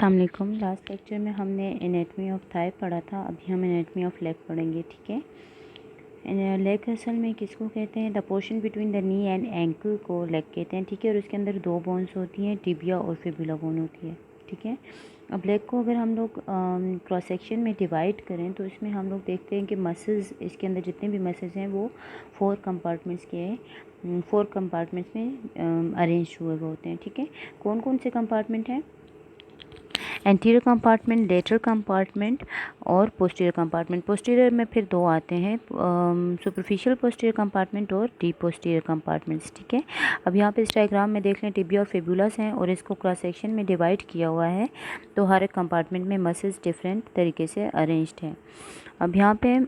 अस्सलामुअलैकुम। Last lecture में हमने एनाटमी ऑफ थाई पढ़ा था, अभी हम एनाटमी ऑफ लेग पढ़ेंगे। ठीक है, लेग असल में किसको कहते हैं? The portion between the knee and ankle को लेग कहते हैं। ठीक है, और उसके अंदर दो बोन्स होती हैं, टिबिया और फिबुला बोन होती है। ठीक है, अब लेग को अगर हम लोग क्रॉस सेक्शन में डिवाइड करें तो इसमें हम लोग देखते हैं कि मसल्स, इसके अंदर जितने भी मसल्स हैं वो फोर कंपार्टमेंट्स में अरेंज हुए हुए होते हैं। ठीक है, कौन कौन से कंपार्टमेंट हैं? एंटीरियर कंपार्टमेंट, लेटरल कंपार्टमेंट और पोस्टीरियर कंपार्टमेंट। पोस्टीरियर में फिर दो आते हैं, सुपरफिशियल पोस्टीरियर कंपार्टमेंट और डीप पोस्टीरियर कंपार्टमेंट्स। ठीक है, अब यहाँ पे इस डायग्राम में देख लें, टिबिया और फिबुलस हैं और इसको क्रॉस सेक्शन में डिवाइड किया हुआ है, तो हर एक कंपार्टमेंट में मसल्स डिफरेंट तरीके से अरेंज्ड हैं। अब यहाँ पे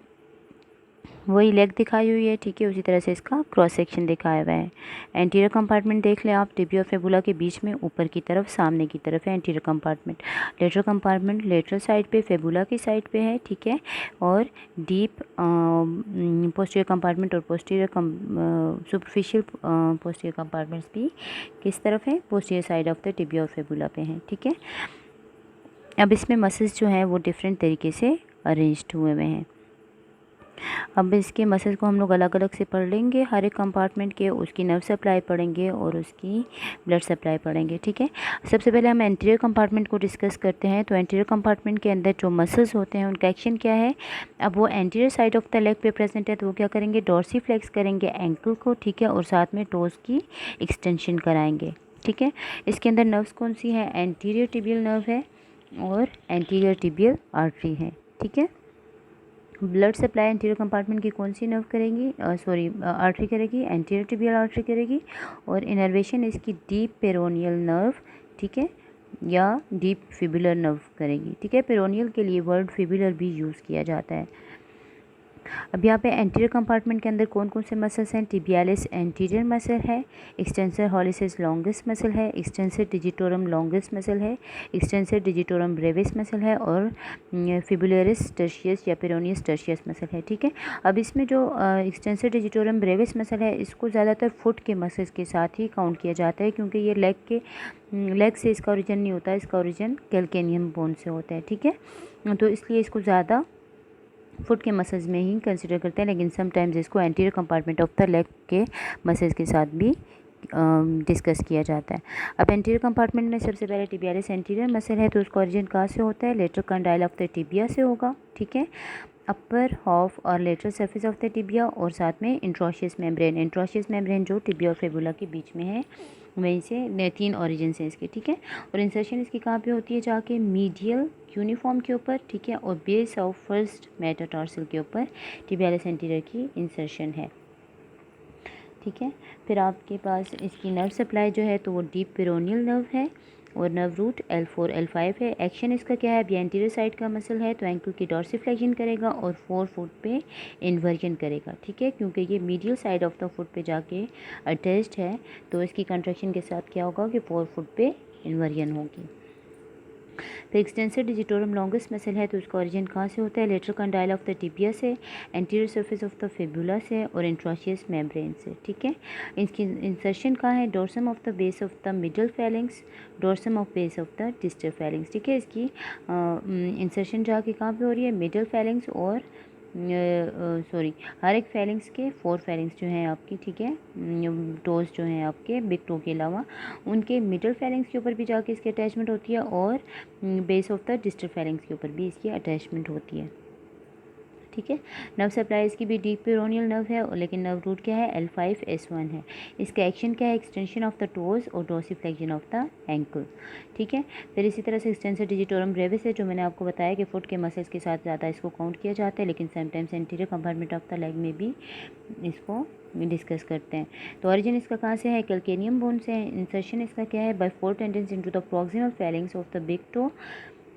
वही लेग दिखाई हुई है। ठीक है, उसी तरह से इसका क्रॉस सेक्शन दिखाया हुआ है। एंटीरियर कंपार्टमेंट देख लें आप, टिबिया और फिबुला के बीच में ऊपर की तरफ सामने की तरफ है anterior compartment. Lateral compartment lateral side पे, फिबुला की साइड पे है। ठीक है, और डीप पोस्टीरियर कंपार्टमेंट और पोस्टीरियर सुपरफिशियल पोस्टीरियर कंपार्टमेंट्स भी किस तरफ है? Posterior side of the tibia और फिबुला पे हैं। ठीक है, अब इसमें मसल्स जो हैं वो डिफरेंट तरीके से अरेंज्ड हुए हुए हैं। अब इसके मसल्स को हम लोग अलग अलग से पढ़ लेंगे, हर एक कंपार्टमेंट के, उसकी नर्व सप्लाई पढ़ेंगे और उसकी ब्लड सप्लाई पढ़ेंगे। ठीक है, सबसे पहले हम एंटीरियर कंपार्टमेंट को डिस्कस करते हैं। तो एंटीरियर कंपार्टमेंट के अंदर जो मसल्स होते हैं उनका एक्शन क्या है? अब वो anterior side of the leg पे प्रेजेंट है, तो वो क्या करेंगे? डॉर्सीफ्लेक्स करेंगे एंकल को। ठीक है, और साथ में टोज की एक्सटेंशन कराएंगे। ठीक है, इसके अंदर नर्व्स कौन सी है? एंटीरियर टिबियल नर्व है और एंटीरियर टिबियल आर्टरी है। ठीक है, ब्लड सप्लाई एंटीरियर कंपार्टमेंट की कौन सी नर्व करेगी? आर्टरी करेगी, एंटीरियर टिबियल आर्टरी करेगी। और इनर्वेशन इसकी डीप पेरोनियल नर्व, ठीक है, या डीप फिबुलर नर्व करेगी। ठीक है, पेरोनियल के लिए वर्ड फिबुलर भी यूज़ किया जाता है। अब यहाँ पे एंटीरियर कंपार्टमेंट के अंदर कौन कौन से मसल्स हैं? टिबियालिस एंटीरियर मसल है, एक्सटेंसर हॉलिसिस लॉन्गिस मसल है, एक्सटेंसर डिजिटोरम लॉन्गिस मसल है, एक्सटेंसर डिजिटोरम ब्रेविस मसल है और फिबुलरिस टर्शियस या पेरोनियस टर्शियस मसल है। ठीक है, अब इसमें जो एक्सटेंसर डिजिटोरम ब्रेविस मसल है इसको ज़्यादातर फुट के मसल्स के साथ ही काउंट किया जाता है, क्योंकि ये लेग से इसका ओरिजिन नहीं होता है, इसका ओरिजिन कैल्केनियम बोन से होता है। ठीक है, तो इसलिए इसको ज़्यादा फुट के मसल्स में ही कंसिडर करते हैं, लेकिन समटाइम्स इसको anterior compartment of the leg के मसल्स के साथ भी डिस्कस किया जाता है। अब एंटीरियर कंपार्टमेंट में सबसे पहले टिबियालिस एंटीरियर मसल है, तो उसका ओरिजिन कहाँ से होता है? Lateral condyle of the tibia से होगा। ठीक है, अपर हाफ और lateral surface of the tibia और साथ में इंट्रोशियस मेम्ब्रेन जो टिबिया और फिबुला के बीच में है, वहीं से तीन ओरिजिन है इसके। ठीक है, और इंसर्शन इसकी कहाँ पे होती है? जाके मीडियल यूनिफॉर्म के ऊपर। ठीक है, और बेस ऑफ फर्स्ट मेटाटार्सल के ऊपर टिबियालिस एंटीरियर की इंसर्शन है। ठीक है, फिर आपके पास इसकी नर्व सप्लाई जो है तो वो डीप पेरोनियल नर्व है और नर्व रूट L4 L5 है। एक्शन इसका क्या है? अब ये एंटीरियर साइड का मसल है तो एंकल की डॉर्सिफ्लेक्शन करेगा और 4 फुट पे इन्वर्जन करेगा। ठीक है, क्योंकि ये medial side of the foot पे जाके अटैच्ड है, तो इसकी कंट्रैक्शन के साथ क्या होगा कि 4 फुट पे इन्वर्जन होगी। तो एक्सटेंसर डिजिटोरम लॉन्गिस मसल है, तो उसका ओरिजिन कहाँ से होता है? Lateral condyle of the tibia से, anterior surface of the fibula से और इंट्रोशियस मेम्ब्रेन से। ठीक है, इसकी इंसर्शन कहाँ है? Dorsum of the base of the middle feelings, dorsum of base of the distal feelings. ठीक है, इसकी इंसर्शन जाके कहाँ पे हो रही है? मिडल फैलिंग्स और हर एक फैलिंग्स के 4 फैलिंग्स जो हैं आपकी, ठीक है, टोज जो हैं आपके बिग टो के अलावा, उनके मिडल फैलिंग्स के ऊपर भी जाके इसकी अटैचमेंट होती है और base of the distal feelings के ऊपर भी इसकी अटैचमेंट होती है। ठीक है, नर्व सप्लाई इसकी भी डीप पेरोनियल नर्व है, और लेकिन नर्व रूट क्या है? L5S1 है। इसका एक्शन क्या है? एक्सटेंशन ऑफ द टोज और डॉर्सिफ्लेक्शन ऑफ द एंकल। ठीक है, फिर इसी तरह से एक्सटेंसर डिजिटोरम ब्रेविस है, जो मैंने आपको बताया कि फुट के मसल्स के साथ ज़्यादा इसको काउंट किया जाता है, लेकिन sometimes anterior compartment of the leg में भी इसको डिस्कस करते हैं। तो ओरिजिन इसका कहाँ से है? कैल्केनियम बोन से है। इंसर्शन इसका क्या है? By 4 tendons into the proximal phalanges of the big toe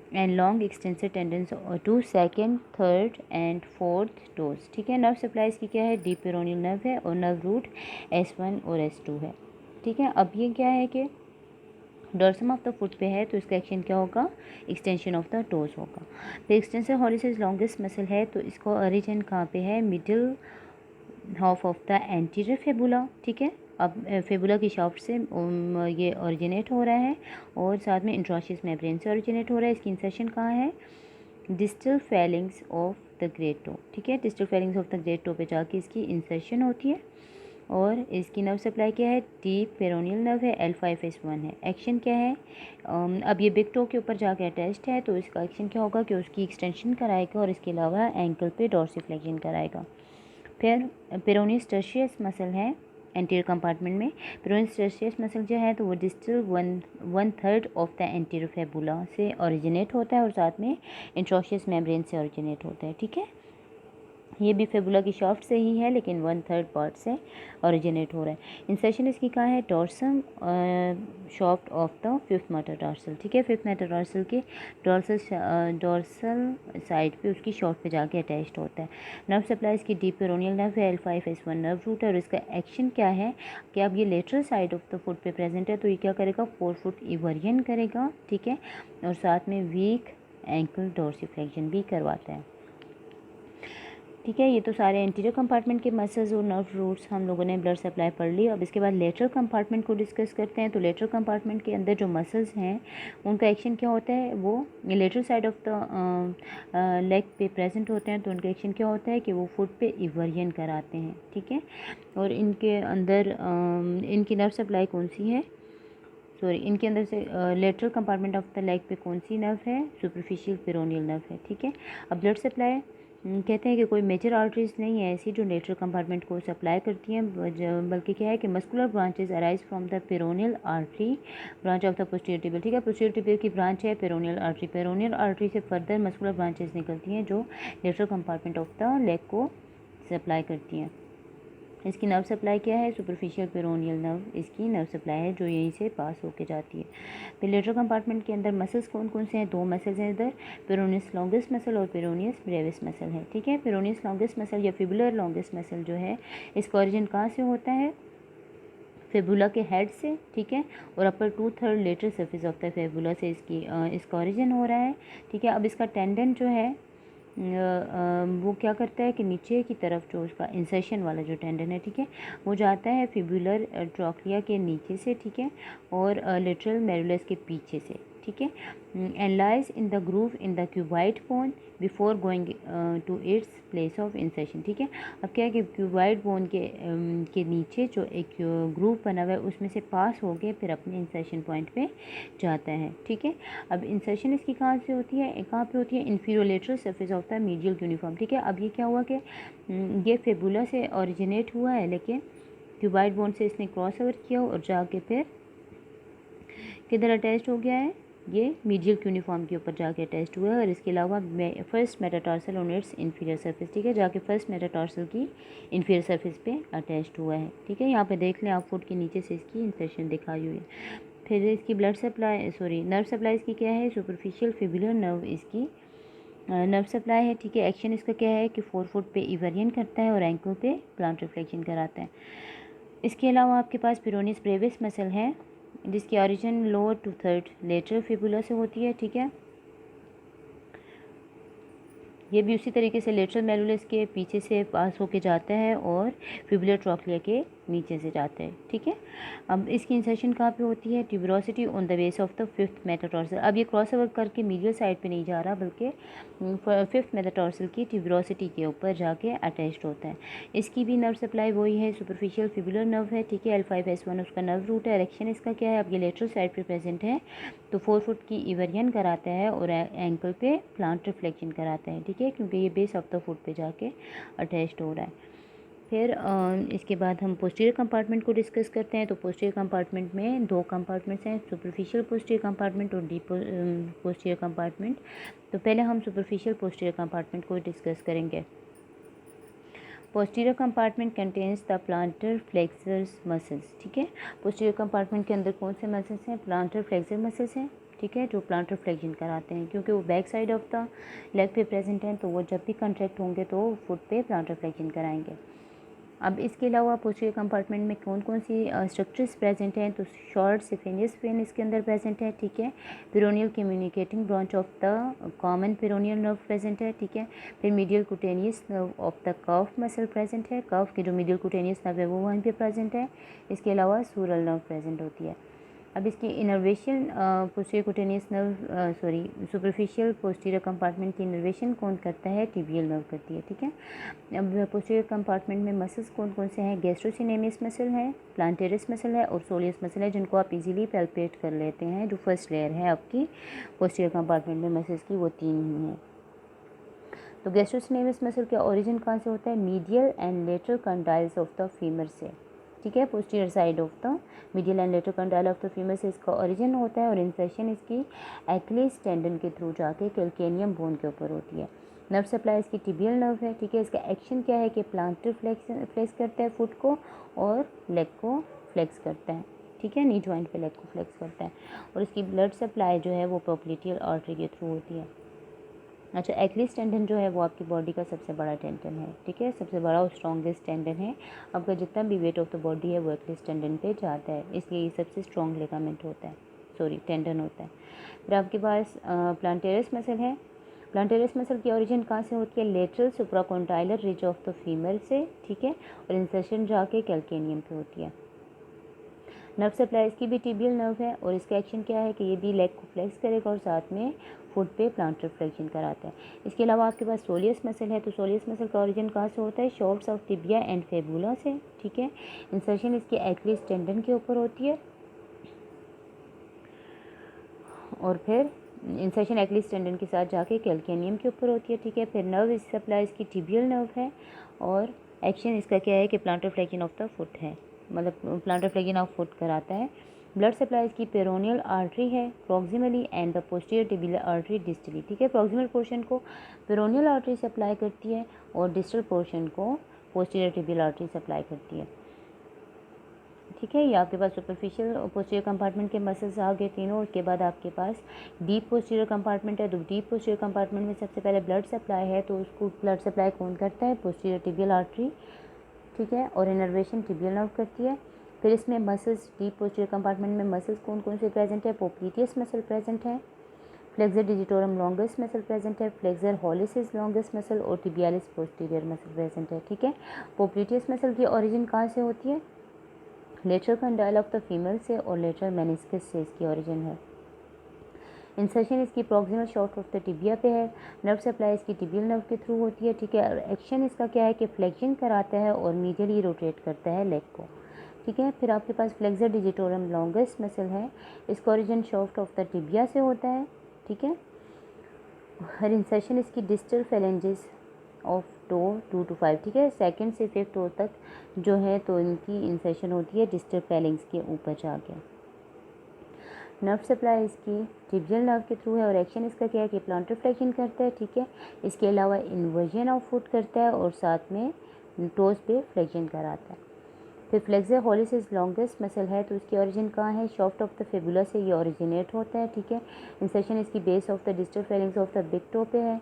and long extensor tendons to second, third and fourth toes. ठीक है, नर्व सप्लाई इसकी क्या है? डीप पेरोनियल नर्व है और नर्व रूट S1 और S2 है। ठीक है, अब ये क्या है कि डोर्सम ऑफ द फुट पे है, तो इसका एक्शन क्या होगा? एक्सटेंशन ऑफ द टोज होगा। तो एक्सटेंसर हॉलिसिस लॉन्गेस्ट मसल है, तो इसको ओरिजिन कहाँ पे है? Middle half of the anterior fibula. ठीक है, अब फेबुला की शाफ्ट से ये ओरिजिनेट हो रहा है और साथ में इंट्रोशियस मेम्ब्रेन से ओरिजिनेट हो रहा है। इसकी इंसर्शन कहाँ है? Distal phalanges of the great toe, ठीक है, distal phalanges of the great toe पे जाके इसकी इंसर्शन होती है। और इसकी नर्व सप्लाई क्या है? डीप पेरोनियल नर्व है, L5S1 है। एक्शन क्या है? अब ये बिग टो के ऊपर जाके अटैच्ड है, तो इसका एक्शन क्या होगा कि उसकी एक्सटेंशन कराएगा और इसके अलावा एंकल पे डोर्सिफ्लेक्शन कराएगा। फिर पेरोनियस टर्शियस मसल है एंटीरियर कंपार्टमेंट में। पेरोनियस टर्शियस मसल जो है तो वो distal one third of the anterior fabula से ओरिजिनेट होता है और साथ में इंट्रोशियस मेम्ब्रेन से ओरिजिनेट होता है, ठीक है। ये भी फेबुला की शाफ्ट से ही है लेकिन 1/3 पार्ट से ओरिजिनेट हो रहा है। इंसर्शन इसकी कहाँ है? Dorsum shaft of the fifth metatarsal, ठीक है। फिफ्थ मेटाटार्सल के डोर्सल साइड पे उसकी शाफ्ट पे जाके अटैच्ड होता है। नर्व सप्लाई इसकी डीप पेरोनियल नर्व है, L5S1 नर्व रूट है और इसका एक्शन क्या है कि अब ये lateral side of the foot पे प्रेजेंट है तो ये क्या करेगा? 4 फुट इवर्जन करेगा, ठीक है, और साथ में वीक एंकल डोर्सिफ्लेक्शन भी करवाता है, ठीक है। ये तो सारे एंटीरियर कंपार्टमेंट के मसल्स और नर्व रूट्स हम लोगों ने ब्लड सप्लाई पढ़ ली। अब इसके बाद लेटरल कंपार्टमेंट को डिस्कस करते हैं। तो लेटरल कंपार्टमेंट के अंदर जो मसल्स हैं उनका एक्शन क्या होता है? वो lateral side of the leg पे प्रेजेंट होते हैं, तो उनका एक्शन क्या होता है कि वो फुट पे इवर्जन कराते हैं, ठीक है। और इनके अंदर इनकी नर्व सप्लाई कौन सी है? सॉरी, इनके अंदर से lateral compartment of the leg पे कौन सी नर्व है? सुपरफिशियल पेरोनियल नर्व है, ठीक है। अब ब्लड सप्लाई कहते हैं कि कोई मेजर आर्टरीज नहीं है ऐसी जो लेटरल कंपार्टमेंट को सप्लाई करती हैं, बल्कि क्या है कि muscular branches arise from the peroneal artery branch of the posterior tibial, ठीक है। पोस्टीरियर टिबियल की ब्रांच है पेरोनियल आर्टरी। पेरोनियल आर्टरी से फर्दर मस्कुलर ब्रांचेज निकलती हैं जो lateral compartment of the leg को सप्लाई करती हैं। इसकी नर्व सप्लाई क्या है? सुपरफिशियल पेरोनियल नर्व इसकी नर्व सप्लाई है जो यहीं से पास होके जाती है। फिर लेटरल कंपार्टमेंट के अंदर मसल्स कौन कौन से हैं? 2 मसल्स हैं इधर, पेरोनियस लॉन्गिस मसल और पेरोनियस ब्रेविस मसल है, ठीक है। पेरोनियस लॉन्गिस मसल या फिबुलर लॉन्गिस मसल जो है इसका ओरिजिन कहाँ से होता है? फेबुला के हेड से, ठीक है, और अपर 2/3 lateral surface of the fabula से इसका ओरिजिन हो रहा है, ठीक है। अब इसका टेंडन जो है वो क्या करता है कि नीचे की तरफ जो उसका इंसर्शन वाला जो टेंडन है, ठीक है, वो जाता है फिब्युलर ट्रॉक्लिया के नीचे से, ठीक है, और लेटरल मेरुलस के पीछे से, ठीक है, and lies in the groove in the cuboid bone before going to its place of insertion, ठीक है। अब क्या है कि क्यूबाइड बोन के नीचे जो एक ग्रूव बना हुआ है उसमें से पास हो गए फिर अपने इंसर्शन पॉइंट पे जाता है, ठीक है। अब इंसर्शन इसकी कहाँ से होती है? कहाँ पे होती है? Inferior lateral surface of the medial uniform, ठीक है। अब ये क्या हुआ कि ये फेबुला से ओरिजिनेट हुआ है लेकिन क्यूबाइड बोन से इसने क्रॉस ओवर किया और जाके फिर किधर अटैच हो गया है? ये मीडियल यूनिफॉर्म के ऊपर जाके अटैच हुआ है और इसके अलावा first metatarsal on it's inferior surface, ठीक है, जाके फर्स्ट मेटाटार्सल की इंफीरियर सरफेस पे अटैच्ड हुआ है, ठीक है। यहाँ पे देख लें आप, फुट के नीचे से इसकी इंसर्शन दिखाई हुई है। फिर इसकी ब्लड सप्लाई नर्व सप्लाई इसकी क्या है? सुपरफिशियल फिबुलर नर्व इसकी नर्व सप्लाई है, ठीक है। एक्शन इसका क्या है कि 4 फुट पे इवर्जन करता है और एंकल पे प्लांटर फ्लेक्शन कराता है। इसके अलावा आपके पास पेरोनियस ब्रेविस मसल है जिसकी ओरिजिन लोअर 2/3 लेटरल फिबुला से होती है, ठीक है। ये भी उसी तरीके से लेटरल मेरुलस के पीछे से पास होके जाता है और फिबुलर ट्रॉक्लिया के नीचे से जाता है, ठीक है। अब इसकी इंसर्शन कहाँ पे होती है? Tuberosity on the base of the fifth metatarsal. अब ये क्रॉस ओवर करके मीडियल साइड पे नहीं जा रहा बल्कि फिफ्थ मेटाटार्सल की ट्यूबरोसिटी के ऊपर जाके अटैच्ड होता है। इसकी भी नर्व सप्लाई वही है, सुपरफिशियल फिबुलर नर्व है, ठीक है। L5S1 उसका नर्व रूट है। इरेक्शन इसका क्या है? अब ये लेटरल साइड पे प्रेजेंट है तो 4 फुट की इवर्जन कराता है और एंकल पे प्लांटर फ्लेक्शन कराता है, ठीक है, क्योंकि ये बेस ऑफ द फुट पे जाके अटैच्ड हो रहा है। फिर इसके बाद हम पोस्टीरियर कंपार्टमेंट को डिस्कस करते हैं। तो पोस्टीरियर कंपार्टमेंट में 2 कंपार्टमेंट्स हैं, सुपरफिशियल पोस्टीरियर कंपार्टमेंट और डीप पोस्टीरियर कंपार्टमेंट। तो पहले हम सुपरफिशियल पोस्टीरियर कंपार्टमेंट को डिस्कस करेंगे। Posterior compartment contains the planter flexors muscles, ठीक है। पोस्टीरियर कंपार्टमेंट के अंदर कौन से मसल्स हैं? प्लांटर फ्लेक्सर मसल्स हैं, ठीक है, जो प्लांटर फ्लेक्शन कराते हैं, क्योंकि वो back side of the leg पे प्रेजेंट हैं तो वो जब भी कंट्रैक्ट होंगे तो फुट पे प्लांटर फ्लेक्शन कराएंगे। अब इसके अलावा पोस्टीरियर कंपार्टमेंट में कौन कौन सी स्ट्रक्चर्स प्रेजेंट हैं, तो शॉर्ट सिफिनियस वेन इसके अंदर प्रेजेंट है, ठीक है। Peroneal communicating branch of the common peroneal nerve present है, ठीक है। फिर medial cutaneous nerve of the cough muscle present है, कफ की जो मीडियल कुटेनियस नर्व है वो वहीं पे प्रेजेंट है। इसके अलावा सूरल नर्व प्रेजेंट होती है। अब इसकी innervation posterior cutaneous nerve superficial posterior compartment की इनर्वेशन कौन करता है, टिबियल नर्व करती है, ठीक है। अब पोस्टीरियर कंपार्टमेंट में मसल्स कौन कौन से हैं, गैस्ट्रोसिनेमियस मसल है, प्लांटेरिस मसल है और सोलियस मसल है, जिनको आप इजीली पैल्पेट कर लेते हैं। जो फर्स्ट लेयर है आपकी पोस्टीरियर कंपार्टमेंट में मसल्स की वो 3 ही हैं। तो गैस्ट्रोसिनेमियस मसल का ओरिजिन कहाँ से होता है, medial and lateral condyles of the femur से, ठीक है। Posterior side of the medial and lateral condyle of the femur से इसका ओरिजिन होता है और इंसर्शन इसकी एक्लिस टेंडन के थ्रू जाके कैल्केनियम बोन के ऊपर होती है। नर्व सप्लाई इसकी टिबियल नर्व है, ठीक है। इसका एक्शन क्या है कि प्लांटर फ्लेक्स करता है फुट को और लेग को फ्लेक्स करता है, ठीक है। नी जॉइंट पे लेग को फ्लेक्स करता है और इसकी ब्लड सप्लाई जो है वो पोप्लिटियल आर्टरी के थ्रू होती है। अच्छा, एक्लिस टेंडन जो है वो आपकी बॉडी का सबसे बड़ा टेंडन है, ठीक है, सबसे बड़ा और स्ट्रॉन्गेस्ट टेंडन है। आपका जितना भी वेट ऑफ द बॉडी है वो एक्लिस टेंडन पे जाता है, इसलिए ये सबसे स्ट्रॉन्ग लिगामेंट होता है, टेंडन होता है। फिर आपके पास प्लांटेरिस मसल है। प्लांटेरिस मसल की ओरिजिन कहाँ से होती है, lateral supracondylar ridge of the femur से, ठीक है, और इंसर्शन जाके कैल्केनियम पे होती है। नर्व सप्लाई इसकी भी टिबियल नर्व है और इसका एक्शन क्या है कि ये भी लेग को फ्लेक्स करेगा और साथ में फुट पे प्लांटर फ्लेक्शन कराता है। इसके अलावा आपके पास सोलियस मसल है। तो सोलियस मसल का ओरिजिन कहाँ से होता है, शॉफ्ट्स ऑफ टिबिया एंड फेबुला से, ठीक है। इंसर्शन इसकी एक्लिस टेंडन के ऊपर होती है और फिर इंसर्शन एक्लिस टेंडन के साथ जाके कैल्केनियम के ऊपर होती है, ठीक है। फिर नर्व सप्लाई इसकी टिबियल नर्व है और एक्शन इसका क्या है कि planter flexion of the foot है, मतलब प्लांटर फ्लेक्शन ऑफ फुट कराता है। ब्लड सप्लाई इसकी पेरोनियल आर्टरी है proximally and the posterior tibial artery distally, ठीक है। प्रॉक्सिमल पोर्शन को पेरोनियल आर्टरी सप्लाई करती है और डिस्टल पोर्शन को पोस्टीरियर टिबियल आर्टरी सप्लाई करती है, ठीक है। ये आपके पास सुपरफिशियल पोस्टीरियर कंपार्टमेंट के मसल्स आ गए तीनों। उसके बाद आपके पास डीप पोस्टीरियर कंपार्टमेंट है। तो डीप पोस्टीरियर कंपार्टमेंट में सबसे पहले ब्लड सप्लाई है, तो उसको ब्लड सप्लाई कौन करता है, पोस्टीरियर टिबियल आर्टरी, ठीक है, और इनर्वेशन टिबियल नर्व करती है। फिर इसमें मसल्स डीप पोस्टीरियर कंपार्टमेंट में मसल्स कौन कौन से प्रेजेंट है, पोप्लिटियस मसल प्रेजेंट है, flexor digitorum longus muscle present है, फ्लेक्सर हॉलिसिस लॉन्गस मसल और टिबियालिस पोस्टीरियर मसल प्रेजेंट है, ठीक है। पोप्लिटियस मसल की ओरिजिन कहाँ से होती है, lateral condyle of the female से और लेटरल मेनिस्कस से इसकी ओरिजिन है। इंसर्शन इसकी proximal shaft of the tibia पे है। नर्व सप्लाई इसकी टिबियल नर्व के थ्रू होती है, ठीक है। और एक्शन इसका क्या है कि फ्लेक्शन कराता है और मीडियली रोटेट करता है लेग को, ठीक है। फिर आपके पास फ्लेक्सर डिजिटोरम लॉन्गस मसल है। इसका origin shaft of the tibia से होता है, ठीक है। हर इंसर्शन इसकी distal phalanges of toe 2 to 5, ठीक है, सेकंड से 5th टो तक जो है तो इनकी इंसर्शन होती है डिस्टल फेलेंज के ऊपर जाके। नर्व सप्लाई इसकी टिबियल नर्व के थ्रू है और एक्शन इसका क्या है कि प्लांटर फ्लेक्शन करता है, ठीक है। इसके अलावा इन्वर्जन ऑफ फुट करता है और साथ में टोज पे फ्लेक्शन कराता है। फिर फ्लेक्सर हॉलिसिस लॉन्गेस्ट मसल है, तो इसकी ओरिजिन कहाँ है, शॉफ्ट ऑफ द फेबुला से ये ओरिजिनेट होता है, ठीक है। इंसर्शन इसकी base of the distal phalanges of the big to पे है।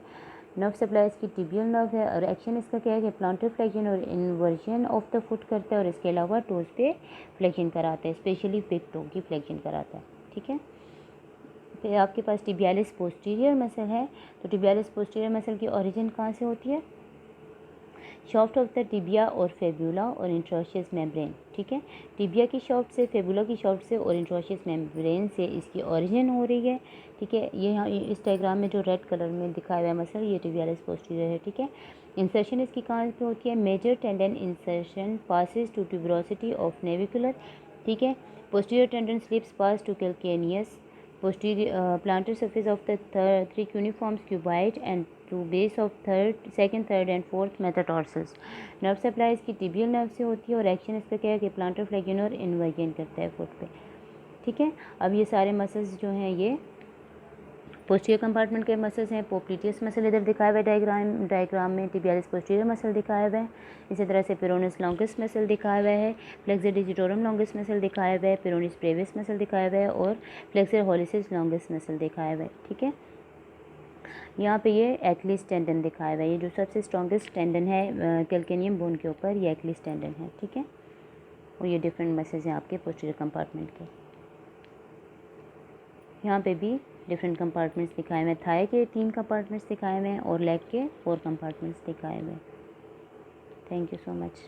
नर्व सप्लाई इसकी टिबियल नर्व है और एक्शन इसका क्या है कि प्लांटर फ्लेक्शन और इन्वर्जन ऑफ द फुट करता है और इसके अलावा टोज पे फ्लेक्शन कराता है, स्पेशली बिग टो की फ्लेक्शन कराता है, ठीक है। फिर आपके पास टिबियालिस पोस्टीरियर मसल है। तो टिबियालिस पोस्टीरियर मसल की ओरिजिन कहाँ से होती है, शॉफ्ट ऑफ द टिबिया और फेबुला और इंट्रोशियस मेम्ब्रेन, ठीक है। टिबिया की शॉफ्ट से, फेबुला की शॉफ्ट से और इंट्रोशियस मेम्ब्रेन से इसकी ओरिजिन हो रही है, ठीक है। ये यहाँ इस डायग्राम में जो रेड कलर में दिखाया हुआ है मसल, ये टिबियालिस पोस्टीरियर है, ठीक है। इंसर्शन इसकी कहाँ पे होती है, major tendon insertion passes to tuberosity of navicular, ठीक है। Posterior tendon slips pass to calcaneus posterior plantar surface of the three cuneiform cuboid and to base of second, third and fourth metatarsals। Nerve supply इसकी tibial nerve से होती है और action इसका क्या है कि प्लांटर फ्लेक्शन और इन्वर्जन करता है फुट पे, ठीक है। अब ये सारे मसल्स जो हैं ये पोस्टीरियर कंपार्टमेंट के मसल्स हैं। पोप्लिटियस मसल इधर दिखाया हुआ है डायग्राम में, टिबियालिस पोस्टीरियर मसल दिखाया हुआ है। इसी तरह से पेरोनिस लॉन्गस मसल दिखाया हुआ है, फ्लेक्सर डिजिटोरम लॉन्गस मसल दिखाया हुआ है, पेरोनिस ब्रेविस मसल दिखाया हुआ है और फ्लेक्सर हॉलिसिस लॉन्गस मसल दिखाया हुआ है, ठीक है। यहाँ पे ये एक्लिस टेंडन दिखाया हुआ है, ये जो सबसे स्ट्रॉन्गेस्ट टेंडन है कैल्केनियम बोन के ऊपर, ये एक्लिस टेंडन है, ठीक है। और ये डिफरेंट मसल्स हैं आपके पोस्टीरियर कंपार्टमेंट के। यहाँ पे भी डिफरेंट कंपार्टमेंट्स दिखाए हुए हैं, थाई के 3 कंपार्टमेंट्स दिखाए हुए हैं और लेग के 4 कंपार्टमेंट्स दिखाए हुए हैं। Thank you so much.